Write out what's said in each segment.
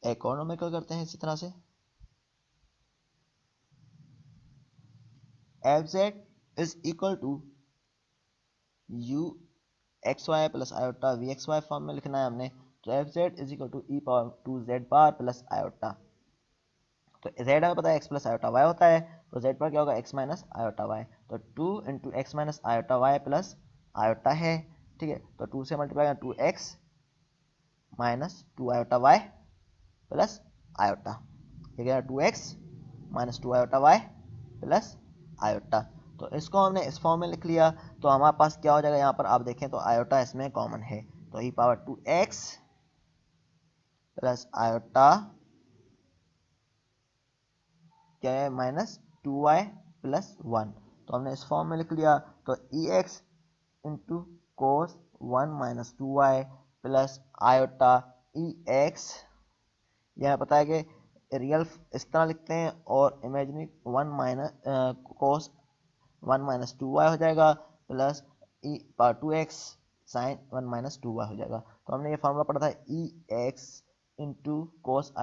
एक और न्यूमेरिकल करते हैं इसी तरह से। F Z is equal to U X Y plus iota V X Y form में लिखना है हमने। तो F Z is equal to E power to Z bar plus iota. तो जेड हमें पता है एक्स प्लस आयोटा वाई होता है, तो जेड पर क्या होगा एक्स माइनस आयोटा वाई। तो 2 into X minus iota Y plus iota है, ठीक है। तो 2 से मल्टीप्लाई करना 2x minus 2 iota Y plus iota, ठीक है 2x minus 2 iota Y plus iota. तो इसको हमने इस फॉर्म में लिख लिया। तो हमारे पास क्या हो जाएगा, यहाँ पर आप देखें तो आयोटा इसमें कॉमन है, तो e power 2x plus iota क्या है माइनस 2y प्लस 1। तो हमने इस फॉर्म में लिख लिया। तो e x into cos 1 minus 2y plus iota e x, यह पता है कि रियल इस तरह लिखते हैं और imaginary 1 minus cos 1 minus 2y हो जाएगा plus e power 2x sine 1 minus 2y हो जाएगा। तो हमने ये फार्मूला पढ़ा था e x into cos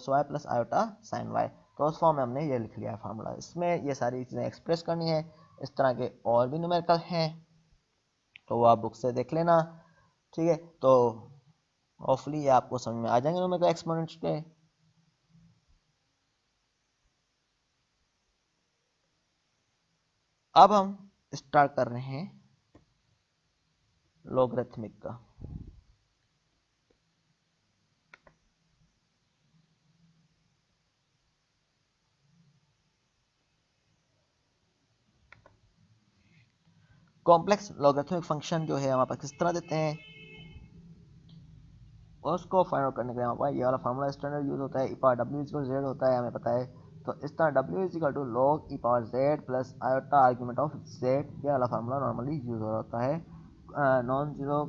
y plus iota sine y. तो उस फॉर्म में हमने ये लिख लिया है फार्मूला। इसमें ये सारी चीज़ें एक्सप्रेस करनी है। इस तरह के और भी न्यूमेरिकल हैं तो वो आप बुक से देख लेना, ठीक है। तो होपफुली ये आपको समझ में आ जाएंगे न्यूमेरिकल एक्सपोनेंट्स के। अब हम स्टार्ट कर रहे हैं लॉगरिथमिक का। कॉम्प्लेक्स लॉगरिथमिक फंक्शन जो है हमारे पास किस तरह देते हैं और उसको फाइंड आउट करने के लिए हमारे पास ये वाला फार्मूला स्टैंडर्ड यूज होता है। ई पावर डब्ल्यू इक्वल जेड होता है, हमें पता है। तो इस तरह W is equal to log E power Z plus iota argument of Z, ये वाला फार्मूला नॉर्मली यूज हो रहा होता है नॉन जीरो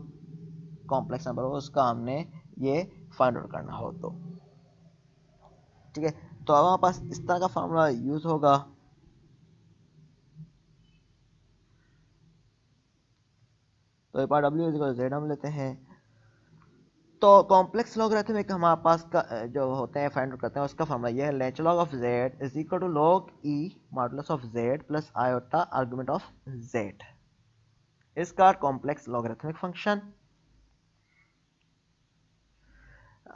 कॉम्प्लेक्स नंबर हो उसका हमने ये फाइंड आउट करना हो तो, ठीक है। तो अब हमारे पास इस तरह का फार्मूला यूज होगा। तो ई पावर डब्ल्यू इज इक्वल टू जेड हम लेते हैं। तो कॉम्प्लेक्स लॉगरिथमिक हमारे पास का जो होते हैं फाइंड आउट करते हैं उसका फॉर्मूला ये है natural log of z is equal to log e modulus of z plus iota argument of z, इसका कॉम्प्लेक्स लॉगरिथमिक फंक्शन।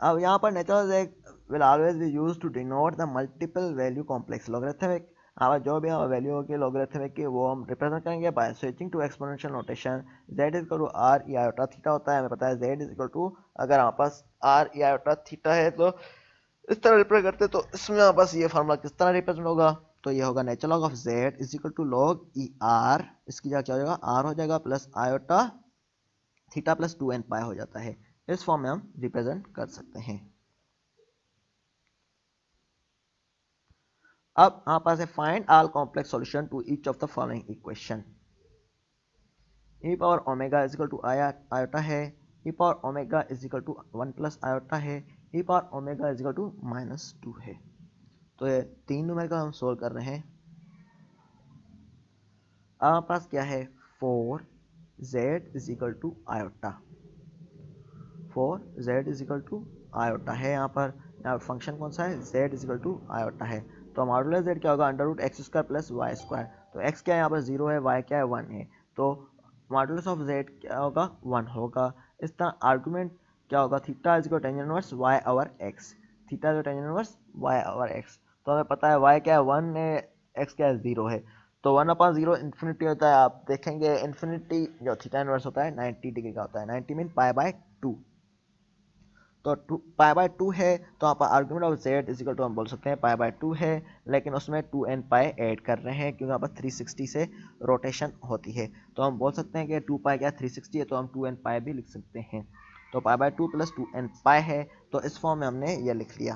अब यहाँ पर natural will always be used to denote the multiple value complex logarithmic. हमारा जो भी हमारा value होगी logarithmic की वो हम रिप्रेजेंट करेंगे by switching to exponential notation. z is equal to r e iota theta होता है, हमें पता है z इज इक्वल टू, अगर हमारे पास आर ई आयोटा थीटा है तो इस तरह रिप्रेजेंट करते हैं। तो इसमें हमारे पास ये फार्मूला किस तरह रिप्रेजेंट होगा, तो ये होगा natural log of z is equal to log e r, इसकी जगह क्या हो जाएगा आर हो जाएगा plus iota theta plus 2n pi हो जाता है। इस फॉर्म में हम रिप्रेजेंट कर सकते हैं। अब हमारे पास है find all complex solution to each of the following equation. E power omega is equal to iota है, ई power omega is equal to 1 plus iota है, ई power omega is equal to minus 2 है। तो ये तीन न्यूमेरिकल हम solve कर रहे हैं। अब हमारे पास क्या है 4z is equal to iota, 4z is equal to iota है। यहाँ फंक्शन कौन सा है z is equal to iota है। तो मॉडुलस z क्या होगा under root x square plus y square. तो x क्या है यहाँ पर 0 है, y क्या है 1 है, तो मॉडुलस ऑफ z क्या होगा 1 होगा। इस तरह आर्गुमेंट क्या होगा theta is equal tangent inverse y over x, theta is tangent inverse y over x। तो हमें पता है y क्या है 1 है, x क्या है 0 है। तो 1/0 इन्फिनिटी होता है, आप देखेंगे इन्फिनिटी जो थीटा इनवर्स होता है 90 डिग्री का होता है, 90 मीन पाई बाय 2। तो पाई बाय 2 है तो यहाँ पर argument of z is equal to हम बोल सकते हैं पाई बाय 2 है, लेकिन उसमें 2n पाई ऐड कर रहे हैं क्योंकि यहाँ पर 360 से रोटेशन होती है। तो हम बोल सकते हैं कि 2 पाई क्या 360 है, तो हम 2n पाई भी लिख सकते हैं। तो पाई बाय 2 प्लस 2n पाई है, तो इस फॉर्म में हमने ये लिख लिया।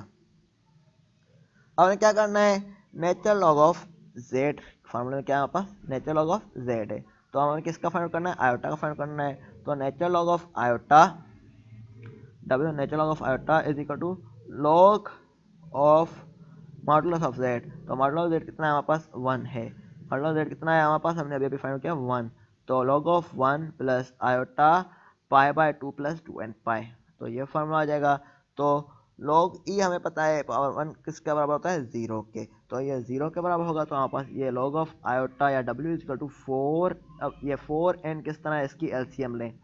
अब हमें क्या करना है नेचुरल लॉग ऑफ जेड, फॉर्मूले में क्या है हमारे पास नेचुरल लॉग ऑफ जेड है। तो हमें किसका फाइंड करना है आयोटा का फाइंड करना है। तो natural log of iota W natural log of iota is equal to log of modulus of z. तो मॉडुलस ऑफ जेड कितना है हमारे पास 1 है, मॉडुलस ऑफ जेड कितना है हमारे पास हमने अभी फाइंड किया 1। तो log of 1 plus iota pi bye 2 plus 2n पाई, तो ये फॉर्मूला आ जाएगा। तो log ई हमें पता है पावर 1 किसके बराबर होता है 0 के, तो ये 0 के बराबर होगा, तो हमारे पास ये log ऑफ आयोटा या w इक्वल टू 4। अब ये 4n किस तरह इसकी एलसीएम लें,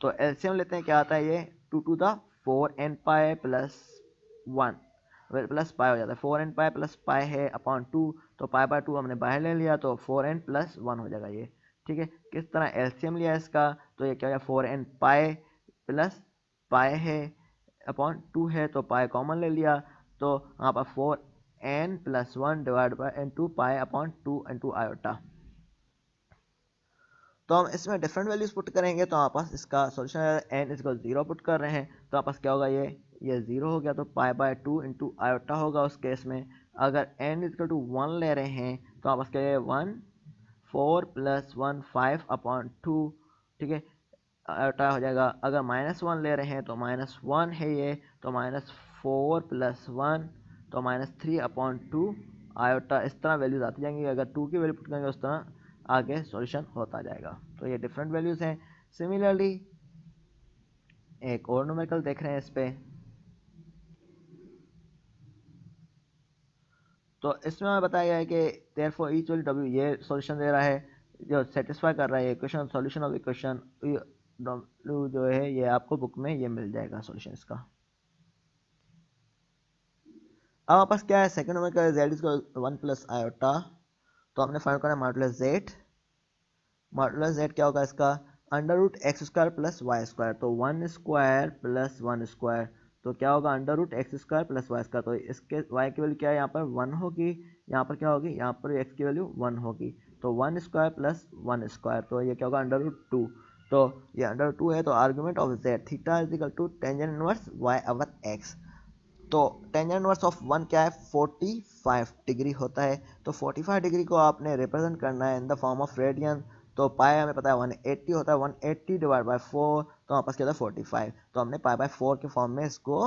तो एलसीएम लेते हैं, क्या आता है ये 2 to the 4n pi plus 1 plus pi हो जाता है, 4n पाई प्लस पाई है अपॉन 2, तो पाई बाय 2 हमने बाहर ले लिया तो 4n प्लस 1 हो जाएगा ये। ठीक है, किस तरह एलसीएम लिया इसका, तो ये क्या हो गया 4n पाई प्लस पाई है अपॉन 2 है, तो पाई कॉमन ले लिया, तो यहाँ पर 4n plus 1 divide by n two pi upon 2 into iota. तो हम इसमें डिफरेंट वैल्यूज पुट करेंगे, तो हमारे पास इसका सॉल्यूशन है n इक्वल 0 पुट कर रहे हैं, तो हमारे पास क्या होगा ये 0 हो गया, तो पाई बाय 2 इंटू आयोटा होगा उस केस में। अगर n इक्वल टू 1 ले रहे हैं तो हमारे पास क्या है 1 4 प्लस 1 5 अपॉन 2। ठीक है, आयोटा हो जाएगा। अगर -1 ले रहे हैं तो -1 है ये, तो -4 प्लस 1 तो -3 अपॉन 2 आयोटा। इस तरह वैल्यूज आती जाएंगी, अगर 2 की वैल्यू पुट करेंगे उस तरह आगे सॉल्यूशन होता जाएगा। तो ये डिफरेंट वैल्यूज हैं। सिमिलरली एक और न्यूमेरिकल देख रहे हैं इस पे, तो इसमें हमें बताया गया है कि देयरफॉर ईच वैल्यू w ये सॉल्यूशन दे रहा है जो सेटिस्फाई कर रहा है equation, solution of equation w जो है ये आपको बुक में ये मिल जाएगा सॉल्यूशन इसका। अब हमारे पास क्या है second numerical z is 1 plus iota, तो हमने फाइंड करना है मॉडुलस z। मॉडुलस z क्या होगा इसका under root x square plus y square, तो 1 स्क्वायर प्लस 1 स्क्वायर, तो क्या होगा under root x square plus y square, तो इसके वाई की वैल्यू क्या है यहाँ पर 1 होगी, यहाँ पर क्या होगी यहाँ पर एक्स की वैल्यू 1 होगी, तो 1 स्क्वायर प्लस 1 स्क्वायर, तो ये क्या होगा अंडर रूट 2। तो ये अंडर 2 है, तो argument of z theta is equal to tangent inverse y over x. तो टेंजेंट इनवर्स ऑफ 1 क्या है 45 डिग्री होता है, तो 45 डिग्री को आपने रिप्रेजेंट करना है in the form of radian, तो पाई हमें पता है 180 होता है, 180 डिवाइड बाय 4 तो हमारे पास क्या था 45, तो हमने पाई बाय 4 के फॉर्म में इसको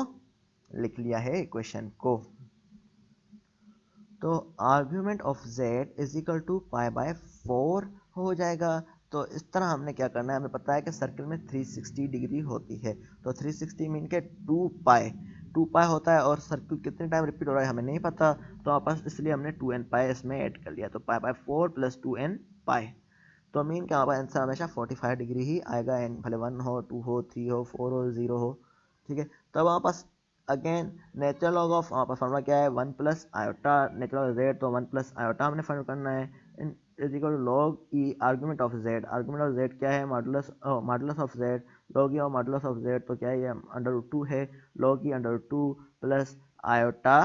लिख लिया है इक्वेशन को। तो argument of z is equal to pi by 4 हो जाएगा। तो इस तरह हमने क्या करना है, हमें पता है कि सर्कल में 360 डिग्री होती है, तो 360 मीन के 2 पाई होता है, और सर्कल कितने टाइम रिपीट हो रहा है हमें नहीं पता, तो हमारे पास इसलिए हमने 2n पाई इसमें ऐड कर लिया, तो पाई बाय 4 प्लस 2n पाई, तो मीन क्या हमारा आंसर हमेशा 45 डिग्री ही आएगा, एन भले 1 हो 2 हो 3 हो 4 हो 0 हो। ठीक है, तो अब हमारे पास अगेन नेचुरल लॉग ऑफ हमारे पास फॉर्मूला क्या है 1 plus iota, natural log z, तो 1 प्लस आयोटा हमने फाइंड करना है is equal to log e argument of z. Argument of z क्या है modulus of z, log e और मॉडुलस ऑफ जेड, तो क्या है ये अंडर रूट 2 है, log e under root 2 plus iota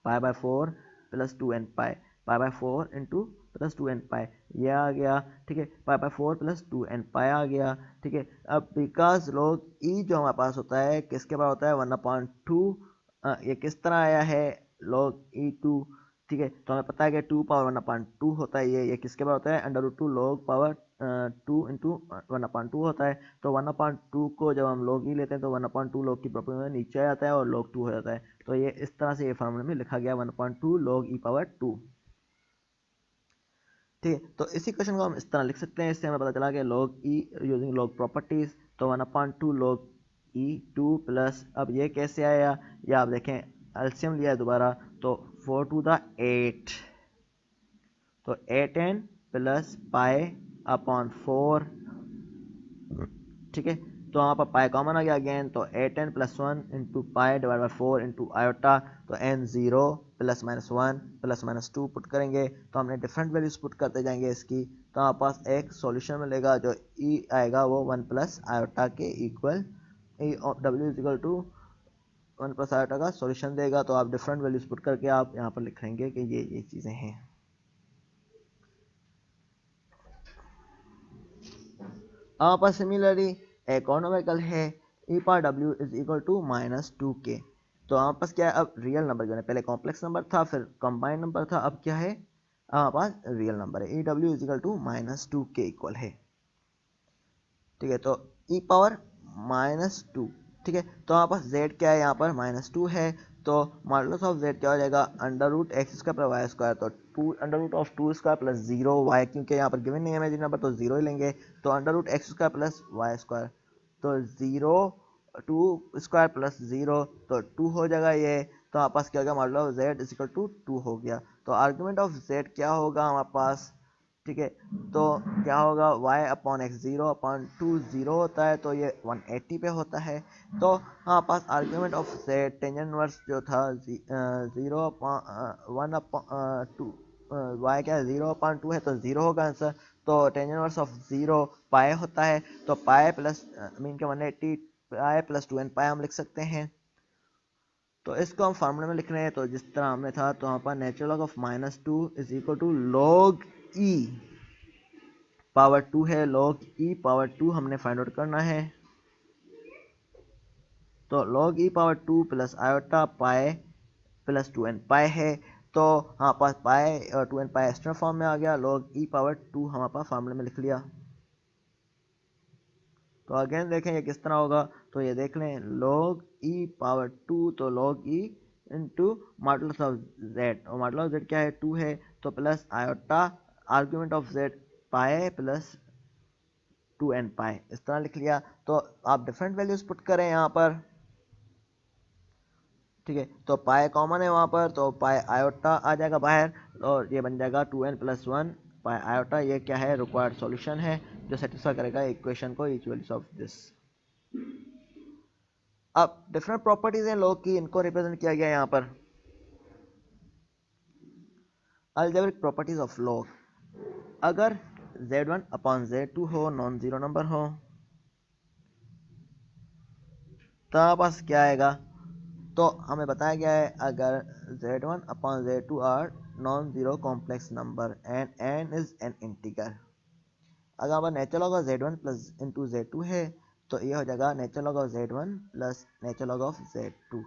pi by 4 plus 2n pi, pi by 4 into plus 2n pi ये आ गया। ठीक है, पाई बाय 4 प्लस 2n पाई आ गया। ठीक है, अब बिकॉज लॉग ई जो हमारे पास होता है किसके पास होता है 1/2, ये किस तरह आया है लॉग ई 2। ठीक है, तो हमें पता है कि 2 पावर 1/2 होता है, ये किसके पावर होता है under root 2 log power 2 into 1/2 होता है, तो 1/2 को जब हम लॉग ई लेते हैं तो 1/2 लॉग की प्रॉपर्टी में नीचे आ जाता है और लॉग 2 हो जाता है, तो ये इस तरह से ये फार्मूले में लिखा गया 1/2 लॉग ई पावर 2। ठीक है, तो इसी क्वेश्चन को हम इस तरह लिख सकते हैं, इससे हमें पता चला कि लॉग ई यूजिंग लॉग प्रॉपर्टीज, तो 1/2 लॉग ई 2 प्लस, अब ये कैसे आया, ये आप देखें एलसीएम लिया है दोबारा, तो 4 टू द 8, तो 8n प्लस पाई अपॉन 4। ठीक है, तो वहाँ पर पाई कॉमन आ गया अगेन, तो 8n plus 1 into pi divide by 4 into iota, तो n 0 प्लस -1 प्लस -2 पुट करेंगे, तो हमने डिफरेंट वैल्यूज पुट करते जाएंगे इसकी, तो हमारे पास एक सॉल्यूशन मिलेगा जो e आएगा वो 1 प्लस आयोटा के equal, w is equal to 1 plus iota का सॉल्यूशन देगा, तो आप डिफरेंट वैल्यूज पुट करके आप यहाँ पर लिखेंगे कि ये चीज़ें हैं। हमारे पास सिमिलरली एक और न्यूमेरिकल है e power w is equal to -2k, तो हमारे पास क्या है अब रियल नंबर जो है, पहले कॉम्प्लेक्स नंबर था फिर कंबाइंड नंबर था, अब क्या है हमारे पास रियल नंबर है, e w is equal to -2k equal है। ठीक है, तो e पावर -2। ठीक है, तो हमारे पास z क्या है यहाँ पर -2 है, तो मॉडुलस ऑफ z क्या हो जाएगा under root x square plus y square, तो 2 under root of 2 square plus 0 y, क्योंकि यहाँ पर गिवन नहीं है इमेजिनरी नंबर तो 0 ही लेंगे, तो under root x square plus y square, तो 0 2 स्क्वायर प्लस 0, तो 2 हो जाएगा ये। तो हमारे पास क्या हो गया, मान लो z इक्वल टू 2 हो गया। तो आर्ग्यूमेंट ऑफ z क्या होगा हमारे पास, ठीक है। तो क्या होगा, y अपॉन एक्स 0/2 0 होता है, तो ये 180 पे होता है। तो हमारे पास argument of z tangent inverse जो था 0/1/2, y क्या है 0/2 है, तो 0 होगा आंसर। तो टेंजेंट इनवर्स ऑफ 0 पाए होता है, तो पाए प्लस मीन के 180 पाए प्लस 2n पाए हम लिख सकते हैं। तो इसको हम फार्मूले में लिख रहे हैं, तो जिस तरह हमें था, तो यहाँ पर natural log of -2 is equal to log e power 2 है, log e पावर 2 हमने फाइंड आउट करना है। तो log e power 2 plus iota pi plus 2n पाए है। तो हमारे पास पाए और 2n पाए एक्सटर्नल फॉर्म में आ गया, log e पावर 2 हमारे पास फार्मूले में लिख लिया। तो अगेन देखें ये किस तरह होगा, तो ये देख लें log e पावर 2, तो log e into modulus of z, और मॉडुलस ऑफ z क्या है 2 है, तो plus iota argument of z pi plus 2n पाए, इस तरह लिख लिया। तो आप डिफरेंट वैल्यूज पुट करें यहाँ पर, ठीक है। तो पाए कॉमन है वहाँ पर, तो पाए आयोटा आ जाएगा बाहर, और ये बन जाएगा 2n प्लस 1 पाए आयोटा। ये क्या है, रिक्वायर्ड सॉल्यूशन है जो सेटिस्फाई करेगा इक्वेशन को इच वैल्यूज ऑफ दिस। अब डिफरेंट प्रॉपर्टीज हैं लॉग की, इनको रिप्रेजेंट किया गया है यहाँ पर। अलजेब्रिक प्रॉपर्टीज ऑफ लॉग, अगर z1 अपॉन z2 हो, नॉन जीरो नंबर हो, तो हमारे पास क्या आएगा, तो हमें बताया गया है अगर z1 upon z2 are non zero complex number and n is an integer. अगर हमारा natural log of z1 plus into z2 है, तो ये हो जाएगा natural log of z1 plus natural log of z2।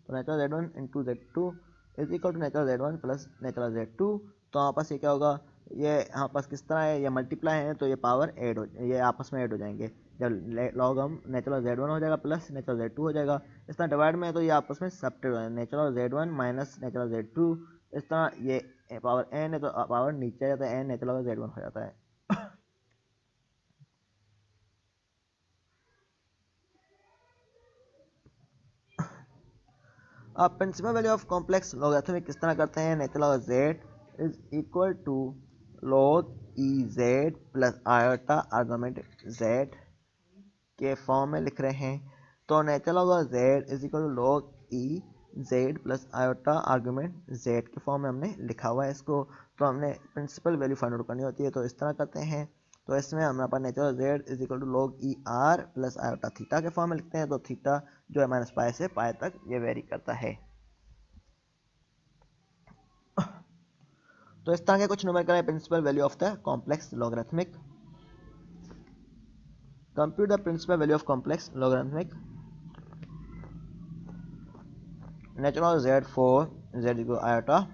तो natural z1 into z2 is equal to natural z1 plus natural z2। तो हमारे पास ये क्या होगा, ये हमारे पास किस तरह है, ये मल्टीप्लाई है, तो ये पावर ऐड हो, ये आपस में ऐड हो जाएंगे। जब लॉग हम नेचुरल z1 हो जाएगा प्लस नेचुरल z2 हो जाएगा, इस तरह डिवाइड में है, तो ये आपस में सब्ट्रैक्ट हो जाएगा, natural z1 minus natural z2। इस तरह ये पावर n है, तो पावर नीचे आ जाता है, n नेचुरल z1 हो जाता है। अब principal value of complex logarithmic किस तरह करते हैं, natural log z is equal to log e z plus iota argument z के फॉर्म में लिख रहे हैं। तो natural log of z is equal to log e z plus iota argument z के फॉर्म में हमने लिखा हुआ है इसको। तो हमने प्रिंसिपल वैल्यू फाइंड आउट करनी होती है, तो इस तरह करते हैं। तो इसमें हमारे पास natural z is equal to log e r plus iota theta के फॉर्म में लिखते हैं। तो थीटा जो है माइनस पाई से पाई तक ये वेरी करता है। तो इस तरह के कुछ न्यूमेरिकल है principal value of the complex logarithmic. Compute the principal value of complex logarithmic. Natural z for z equal iota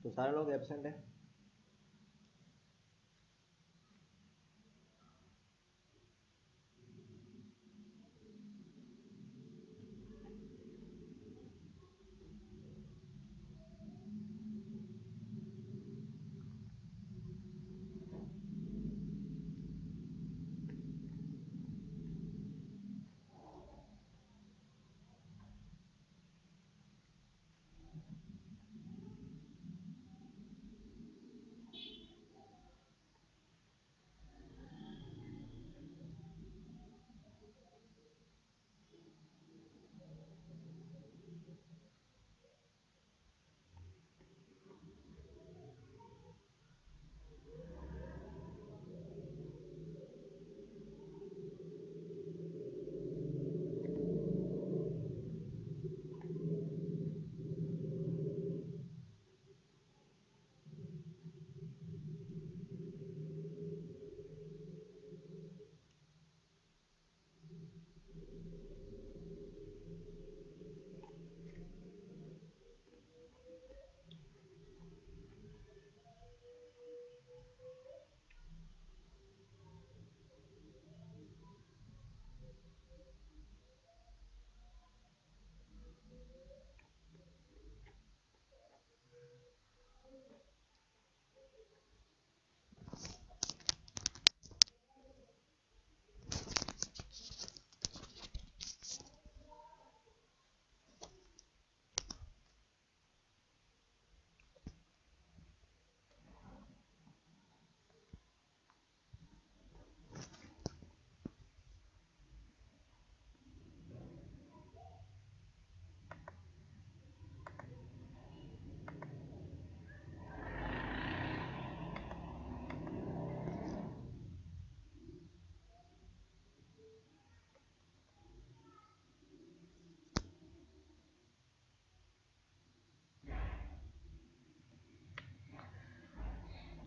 तो सारे लोग एब्सेंट है।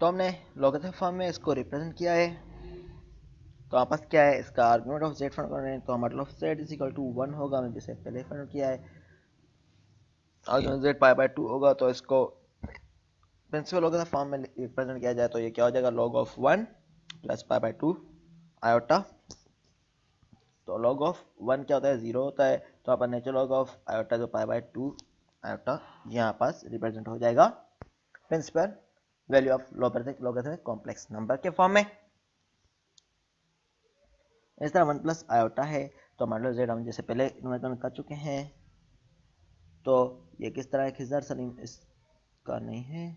तो हमने लॉगरिथमिक फॉर्म में इसको रिप्रेजेंट किया है। तो हमारे पास क्या है, इसका आर्गुमेंट ऑफ जेड फाइंड कर रहे हैं, तो हमारा of z is equal to 1 होगा, हमने जैसे पहले फाइंड किया है। आर्गुमेंट जेड पाई बाय 2 होगा, तो इसको प्रिंसिपल लॉगरिथम फॉर्म में रिप्रेजेंट किया जाए तो ये क्या हो जाएगा, log of 1 plus pi bye 2 iota. तो log ऑफ 1 क्या होता है, 0 होता है, तो अपन नेचुरल log ऑफ आयोटा जो पाई बाय 2 आयोटा यहाँ पास रिप्रेजेंट हो जाएगा principal value of logarithmic complex number के फॉर्म में। इस तरह 1 प्लस आयोटा है, तो मॉडुलस जेड हम जैसे पहले न्यूमेरिकल कर चुके हैं। तो ये किस तरह है, खिजर सलीम इसका नहीं है,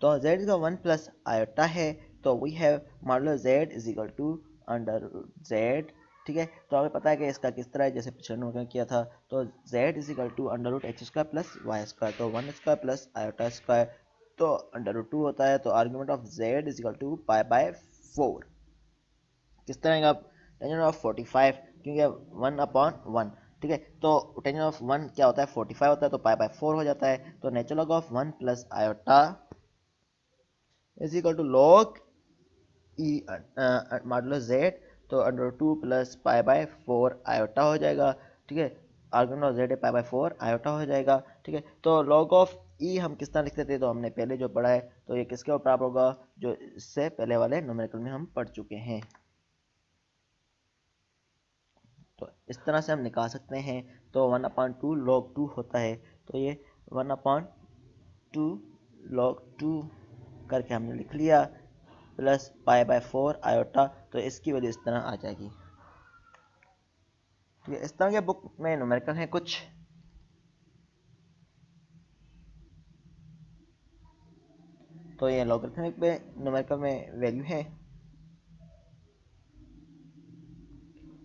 तो z का 1 प्लस आयोटा है, तो we have modulus z is equal to under z। ठीक है, तो हमें पता है कि इसका किस तरह है, जैसे पिछले नोट किया था, तो z is equal to under root x square plus y square, तो 1 स्क्वायर प्लस आयोटा स्क्वायर, तो अंडर रूट 2 होता है, तो argument of z is equal to pi by 4। किस तरह का, टेंजेंट ऑफ 45, क्योंकि 1 अपॉन 1। ठीक है, तो टेंजेंट ऑफ 1 क्या होता है, 45 होता है, तो पाई बाय 4 हो जाता है, तो natural log of 1 plus iota is equal to log e modulus z, तो under 2 plus pi by 4 iota हो जाएगा। ठीक है, argument of z pi by 4 iota हो जाएगा। ठीक है, तो लॉग ऑफ ई हम किस तरह लिखते थे, तो हमने पहले जो पढ़ा है, तो ये किसके बराबर होगा, जो इससे पहले वाले न्यूमेरिकल में हम पढ़ चुके हैं। तो इस तरह से हम निकाल सकते हैं, तो 1/2 log 2 होता है, तो ये 1/2 log 2 करके हमने लिख लिया, प्लस पाई बाय 4 आयोटा, तो इसकी वैल्यू इस तरह आ जाएगी। ठीक है, इस तरह के बुक में न्यूमेरिकल है कुछ, तो ये लॉगरिथमिक पे न्यूमेरिकल में वैल्यू है।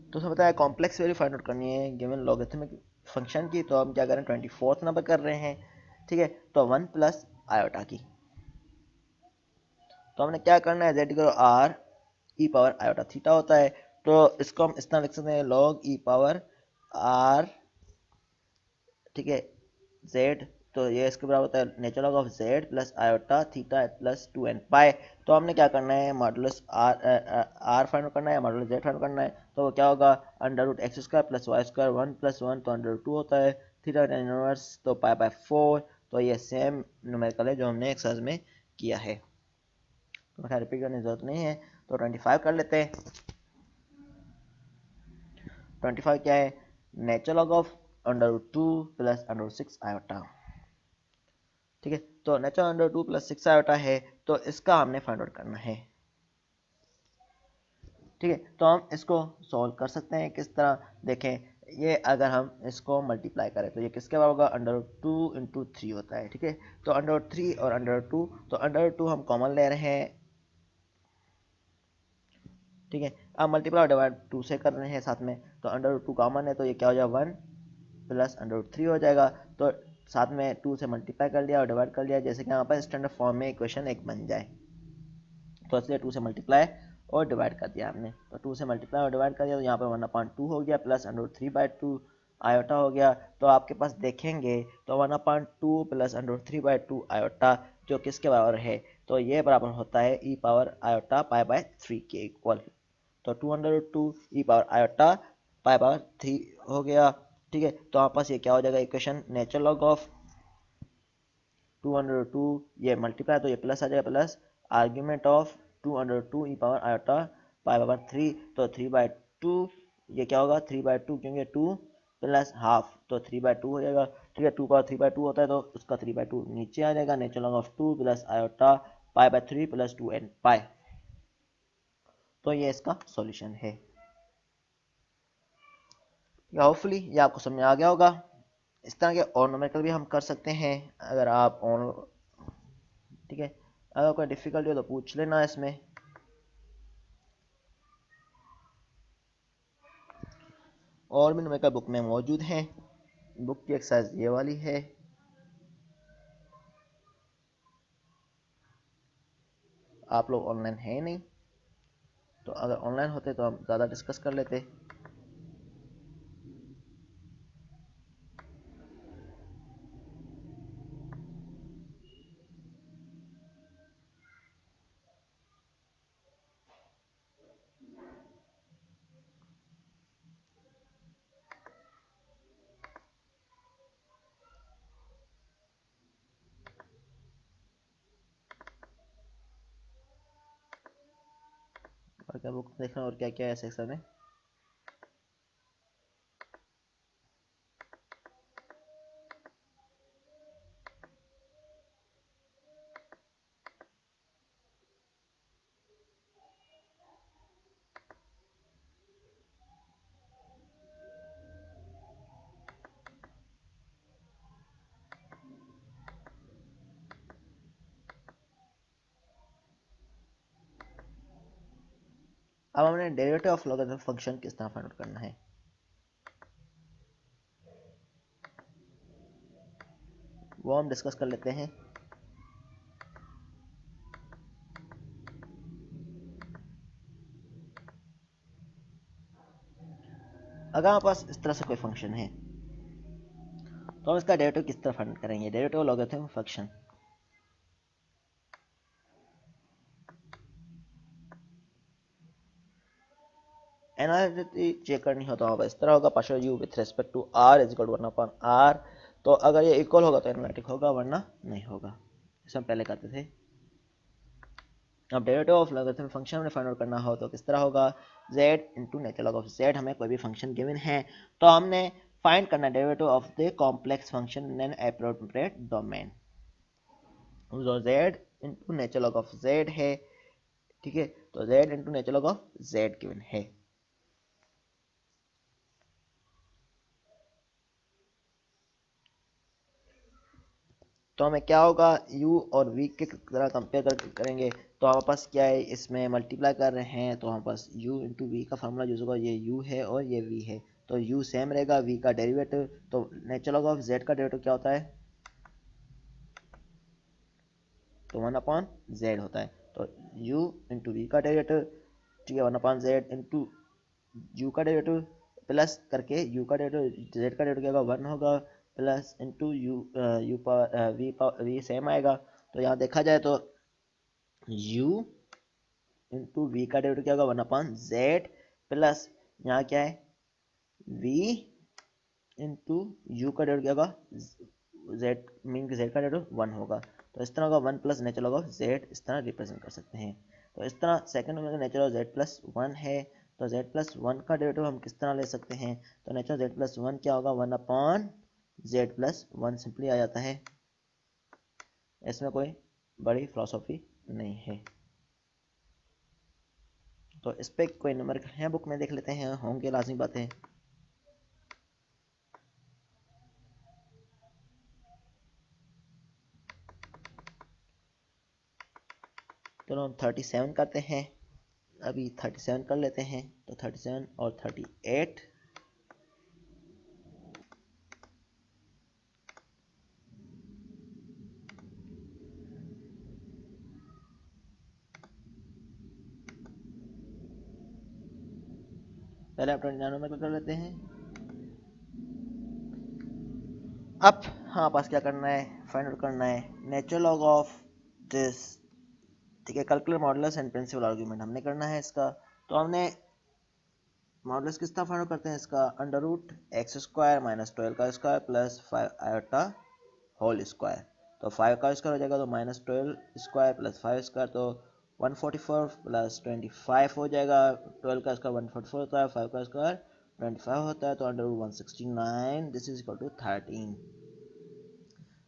तो उसमें बताया कॉम्प्लेक्स वैल्यू फाइंड आउट करनी है गिवन लॉगरिथमिक फंक्शन की, तो हम क्या करें, 24th नंबर कर रहे हैं। ठीक है, तो 1 प्लस आयोटा की, तो हमने क्या करना है, Z equal R E power iota theta होता है, तो इसको हम इस तरह लिख सकते हैं, लॉग ई पावर आर, ठीक है, जेड, तो ये इसके बराबर होता है natural log of z plus iota theta plus 2 n pi. तो हमने क्या करना है, मॉडुलस आर फाइंड करना है, मॉडुलस जेड फाइंड करना है, तो वो क्या होगा, under root x square plus y square 1 plus 1, तो अंडर 2 होता है, थीटा इनवर्स तो पाई बाय 4। तो ये सेम न्यूमेरिकल है जो हमने एक्सरसाइज में किया है, तो खैर रिपीट करने की जरूरत नहीं है। तो 25 कर लेते हैं। 25 क्या है, natural log of under root 2 plus under root 6 iota. ठीक है, तो नेचुरल अंडर 2 प्लस 6 आयोटा है, तो इसका हमने फाइंड आउट करना है। ठीक है, तो हम इसको सॉल्व कर सकते हैं किस तरह, देखें, ये अगर हम इसको मल्टीप्लाई करें तो ये किसके बराबर होगा, अंडर रूट 2 इंटू 3 होता है। ठीक है, तो अंडर रूट 3 और अंडर रूट 2, तो अंडर रूट 2 हम कॉमन ले रहे हैं। ठीक है, अब मल्टीप्लाई और डिवाइड 2 से कर रहे हैं साथ में, तो अंडर रूट 2 कॉमन है, तो ये क्या हो जाएगा, 1 प्लस अंडर रूट 3 हो जाएगा, तो साथ में 2 से मल्टीप्लाई कर लिया और डिवाइड कर लिया, जैसे कि यहाँ पर स्टैंडर्ड फॉर्म में इक्वेशन एक बन जाए, तो इसलिए 2 से मल्टीप्लाई और डिवाइड कर दिया हमने, तो 2 से मल्टीप्लाई और डिवाइड कर दिया, तो यहाँ पर 1/2 हो गया, प्लस अंडर रूट 3/2 आयोटा हो गया। तो आपके पास देखेंगे तो 1/2 प्लस अंडर रूट 3/2 आयोटा जो किसके बराबर है, तो ये बराबर होता है ई पावर आयोटा पाई बाय 3 के इक्वल। तो 2/2 e⁻i पाई 3 हो गया। ठीक है, तो हमारे पास ये क्या हो जाएगा इक्वेशन, नेचुरल लॉग ऑफ 2/2, ये मल्टीप्लाई तो ये प्लस आ जाएगा, प्लस आर्ग्यूमेंट ऑफ 2/2 e⁻i पाई 3, तो 3/2 ये क्या होगा 3/2, क्योंकि 2 प्लस हाफ तो 3/2 हो जाएगा। ठीक है, 2 पावर 3/2 होता है तो उसका 3/2 नीचे आ जाएगा। Natural log of 2 plus iota pi 3 plus 2n पाई। तो ये इसका सॉल्यूशन है। होपफुली ये आपको समझ आ गया होगा। इस तरह के और न्यूमेरिकल भी हम कर सकते हैं अगर आप और, ठीक है, अगर कोई डिफिकल्टी हो तो पूछ लेना इसमें। और भी न्यूमेरिकल बुक में मौजूद हैं। बुक की एक्सरसाइज ये वाली है। आप लोग ऑनलाइन है नहीं, तो अगर ऑनलाइन होते तो हम ज़्यादा डिस्कस कर लेते। और क्या बुक देखना और क्या क्या है सेक्शन में। अब हमने डेरिवेटिव ऑफ लॉगरिथम फंक्शन किस तरह फाइंड आउट करना है, वो हम डिस्कस कर लेते हैं। अगर हमारे पास इस तरह से कोई फंक्शन है तो हम इसका डेरिवेटिव किस तरह फाइंड करेंगे, derivative of logarithm function. Analyticity check करनी हो तो हमारे पास इस तरह होगा, partial u with respect to r is equal to 1/r। तो अगर ये इक्वल होगा तो एनालिटिक होगा, वरना नहीं होगा। इसे हम पहले करते थे। अब डेरिवेटिव ऑफ लॉगरिथम फंक्शन में फाइंड आउट करना हो तो किस तरह होगा, z into natural log of z। हमें कोई भी फंक्शन गिवन है तो हमने फाइंड करना derivative of the complex function in an appropriate domain. जो z into natural log of z है, ठीक है, तो z into natural log of z given है। तो हमें क्या होगा, u और v के तरह कंपेयर करेंगे तो हमारे पास क्या है, इसमें मल्टीप्लाई कर रहे हैं तो हमारे पास u इंटू वी का फार्मूला यूज होगा। ये u है और ये v है, तो u सेम रहेगा, v का डेरिवेटिव, तो नेचुरल लॉग ऑफ z का डेरिवेटिव क्या होता है, तो 1/z होता है। तो u इंटू वी का डेरिवेटिव, ठीक है, 1/z इंटू u का डेरिवेटिव प्लस करके u का डेरिवेटिव z का डेरिवेटिव क्या होगा 1 होगा, plus into u power v same आएगा। तो यहाँ देखा जाए तो u इंटू वी का डेरिवेटिव क्या होगा 1/z, प्लस यहाँ क्या है v इंटू यू का डेरिवेटिव क्या होगा z, मीन z का डेरिवेटिव 1 होगा। तो इस तरह होगा 1 plus natural log of z, इस तरह रिप्रेजेंट कर सकते हैं। तो इस तरह सेकंड में नेचुरल ऑफ z प्लस 1 है, तो z प्लस 1 का डेरिवेटिव हम किस तरह ले सकते हैं, तो नेचुरल z प्लस 1 क्या होगा 1/z प्लस 1 सिंपली आ जाता है। इसमें कोई बड़ी फिलोसॉफी नहीं है। तो इस पे कोई नंबर है बुक में देख लेते हैं, होंगे लाजमी बातें। तो हम 37 करते हैं, अभी 37 कर लेते हैं। तो 37 और 38, पहले आप 29 में कर लेते हैं। अब हाँ पास क्या करना है, फाइंड आउट करना है नेचुरल लॉग ऑफ दिस, ठीक है, calculate modulus and principal argument हमने करना है इसका। तो हमने मॉडुलस किस तरह फाइंड आउट करते हैं इसका, under root x square minus 12 का square plus 5 iota whole square. तो 5 का स्क्वायर हो जाएगा तो माइनस 12 स्क्वायर प्लस 5 स्क्वायर, तो 144 प्लस 25 हो जाएगा। 12 का स्क्वायर 144 होता है, 5 का स्क्वायर 25 होता है, तो under root 169 this is equal to 13।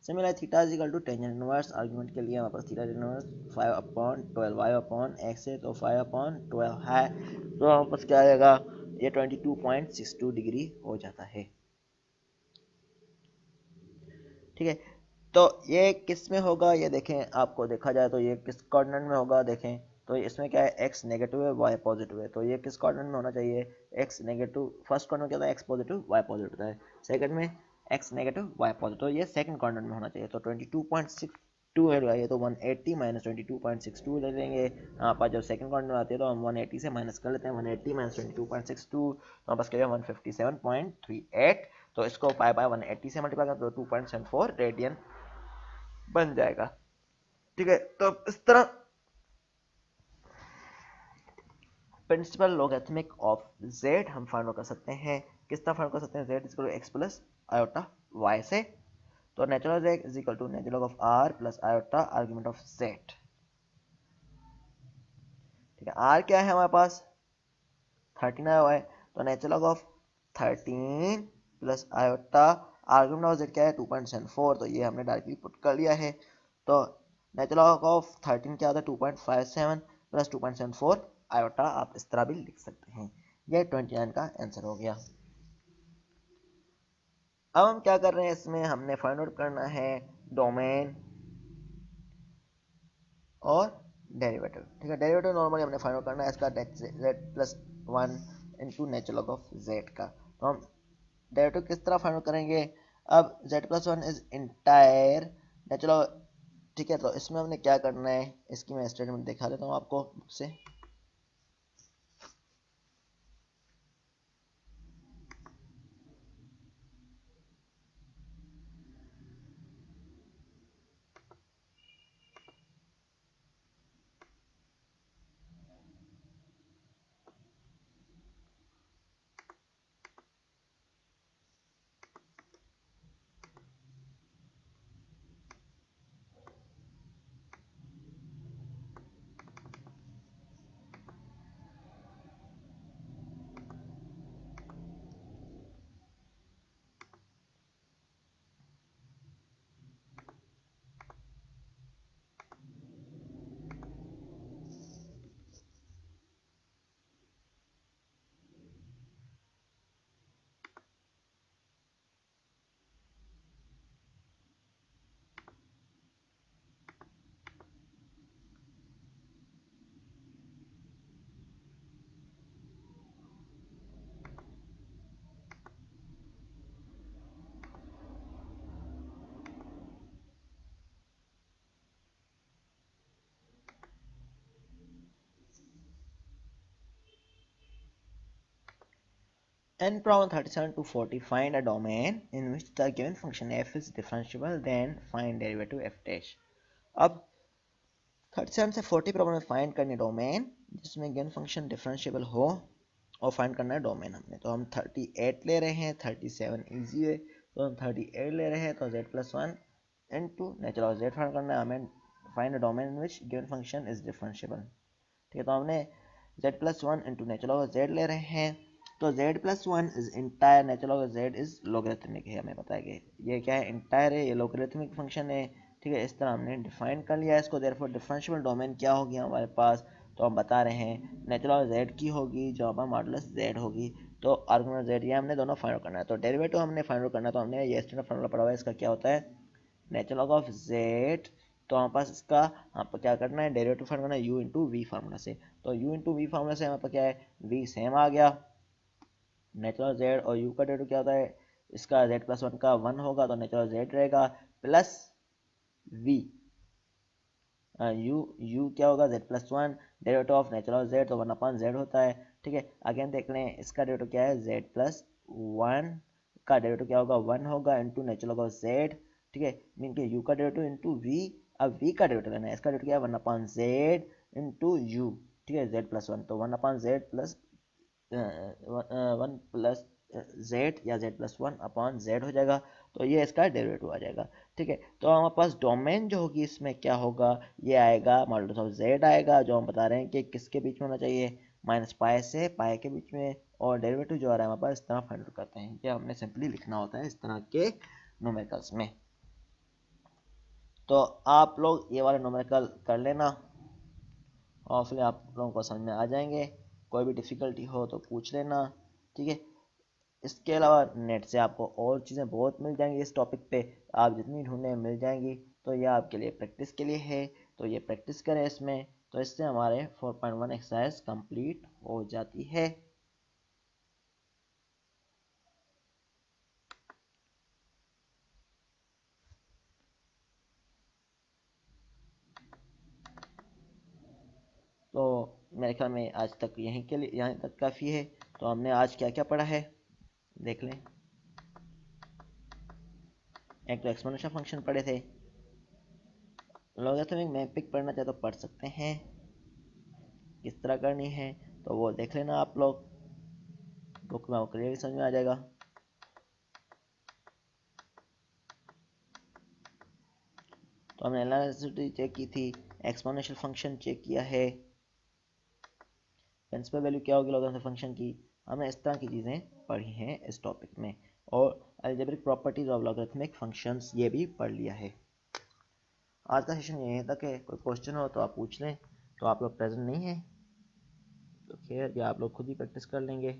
Similar theta is equal to tangent inverse, argument के लिए हमारे पास थीटा इनवर्स 5/12 y/x है, तो 5/12 है, तो हमारे पास क्या आएगा, ये 22.62 डिग्री हो जाता है। ठीक है, तो ये किस में होगा, ये देखें, आपको देखा जाए तो ये किस कोऑर्डिनेट में होगा, देखें तो इसमें क्या है, x नेगेटिव है y पॉजिटिव है, तो ये किस कोऑर्डिनेट में होना चाहिए, x नेगेटिव, फर्स्ट कोऑर्डिनेट क्या होता है x पॉजिटिव y पॉजिटिव होता है, सेकंड में x नेगेटिव y पॉजिटिव, तो ये सेकंड कोऑर्डिनेट में होना चाहिए। तो 22.62 है ये, तो 180 माइनस 22.62 ले लेंगे। यहाँ पर जब सेकंड कोऑर्डिनेट में आती है तो हम 180 से माइनस कर लेते हैं, 180 माइनस 22.62, तो हमारे पास क्या है 157.38, तो इसको पाई बाय 180 से मल्टीप्लाई करें तो 2.74 रेडियन बन जाएगा। ठीक है, तो इस तरह प्रिंसिपल लोगरिथमिक ऑफ z हम फाइंड आउट कर सकते हैं। किस तरह फाइंड कर सकते हैं, z is equal to x plus iota y से, तो natural z is equal to natural of r plus iota argument of z। ठीक है, r क्या है हमारे पास 13 आया हुआ है, तो natural of 13 plus iota argument of z क्या है 2.74, तो ये हमने डायरेक्टली पुट कर लिया है। तो नेचुरल ऑफ 13 क्या होता है 2.57 प्लस 2.74 आयोटा, आप इस तरह भी लिख सकते हैं। ये 29 का आंसर हो गया। अब हम क्या कर रहे हैं, इसमें हमने फाइंड आउट करना है डोमेन और डेरिवेटिव। ठीक है, डेरिवेटिव नॉर्मली हमने फाइंड आउट करना है इसका z plus 1 into natural of z का। तो हम डेरिवेटिव किस तरह फाइंड आउट करेंगे, अब z plus 1 is entire natural. ठीक है, तो इसमें हमने क्या करना है, इसकी मैं स्टेटमेंट दिखा देता हूँ आपको बुक से। And problem 37 to 40, find a domain in which the given function f is differentiable, then find derivative f dash। अब 37 से 40 प्रॉब्लम में फाइंड करनी डोमेन जिसमें गिवन फंक्शन डिफरेंशिएबल हो, और फाइंड करना है डोमेन हमने। तो हम 38 ले रहे हैं, 37 इजी है, तो हम 38 ले रहे हैं, तो z plus 1 into natural of z find करना है हमें, find a domain in which given function is differentiable. ठीक है, तो हमने z plus 1 into natural of z ले रहे हैं, तो z plus 1 is entire natural of z is logarithmic है, हमें पता है कि ये क्या है इंटायर है, ये लोगरिथमिक फंक्शन है। ठीक है, इस तरह हमने डिफाइन कर लिया इसको। देयरफॉर डिफरेंशिएबल डोमेन क्या होगी हमारे पास, तो हम बता रहे हैं नेचुरल ऑफ z की होगी जो हमारा मॉडुलस z होगी, तो आर्गुमेंट z ये हमने दोनों फाइंड आउट करना है। तो डेरिवेटिव हमने फाइंड आउट करना है, तो हमने ये स्टैंडर्ड फार्मूला पढ़ा हुआ है, इसका क्या होता है नेचुरल ऑफ z, तो हमारे पास इसका आपको क्या करना है डेरिवेटिव फाइंड करना है u इंटू वी फार्मूला से। तो u इंटू वी फार्मूला से हमारे पास क्या है v सेम आ गया, नेचुरल z और u का डेरिवेटिव क्या होता है, इसका z प्लस 1 का 1 होगा, तो नेचुरल z रहेगा प्लस v, u क्या होगा z plus 1, derivative of natural z तो 1 अपॉन z होता है। ठीक है, अगेन देख लें इसका डेरिवेटिव क्या है z प्लस 1 का डेरिवेटिव क्या होगा 1 होगा इंटू नेचुरल ऑफ z। ठीक है, मीन के u का डेरिवेटिव इंटू v, अब v का डेरिवेटिव लेना है, इसका डेरिवेटिव क्या है 1 अपॉन z इंटू u। ठीक है, z प्लस 1 तो 1 upon z plus one plus z या z plus one upon z हो जाएगा। तो ये इसका डेरिवेटिव आ जाएगा। ठीक है, तो हमारे पास डोमेन जो होगी इसमें क्या होगा, ये आएगा मॉडुलस ऑफ जेड आएगा, जो हम बता रहे हैं कि किसके बीच में होना चाहिए, माइनस पाई से पाई के बीच में। और डेरिवेटिव जो आ रहा है हमारे पास इस तरह फाइंड आउट करते हैं, ये हमने सिंपली लिखना होता है इस तरह के न्यूमेरिकल्स में। तो आप लोग ये वाले न्यूमेरिकल कर लेना और फिर आप लोगों को समझ में आ जाएंगे। कोई भी डिफ़िकल्टी हो तो पूछ लेना। ठीक है, इसके अलावा नेट से आपको और चीज़ें बहुत मिल जाएंगी इस टॉपिक पे, आप जितनी ढूंढें मिल जाएंगी। तो ये आपके लिए प्रैक्टिस के लिए है, तो ये प्रैक्टिस करें इसमें, तो इससे हमारे 4.1 एक्सरसाइज कंप्लीट हो जाती है। तो मेरे ख्याल में आज तक यहीं के लिए यहाँ तक काफ़ी है। तो हमने आज क्या क्या पढ़ा है देख लें। एक तो एक्सपोनेंशियल फंक्शन पढ़े थे, लॉगरिथमिक मैपिंग पढ़ना चाहे तो पढ़ सकते हैं, किस तरह करनी है तो वो देख लेना आप लोग, बुक में आपको क्लियर समझ में आ जाएगा। तो हमने एलास्टिसिटी चेक की थी, एक्सपोनेंशियल फंक्शन चेक किया है, प्रिंसिपल वैल्यू क्या होगी लॉगरिथमिक फंक्शन की, हमने इस तरह की चीज़ें पढ़ी हैं इस टॉपिक में। और algebraic properties of logarithmic functions ये भी पढ़ लिया है। आज का सेशन यहीं तक है, कोई क्वेश्चन हो तो आप पूछ लें। तो आप लोग प्रेजेंट नहीं हैं तो खैर, या आप लोग खुद ही प्रैक्टिस कर लेंगे।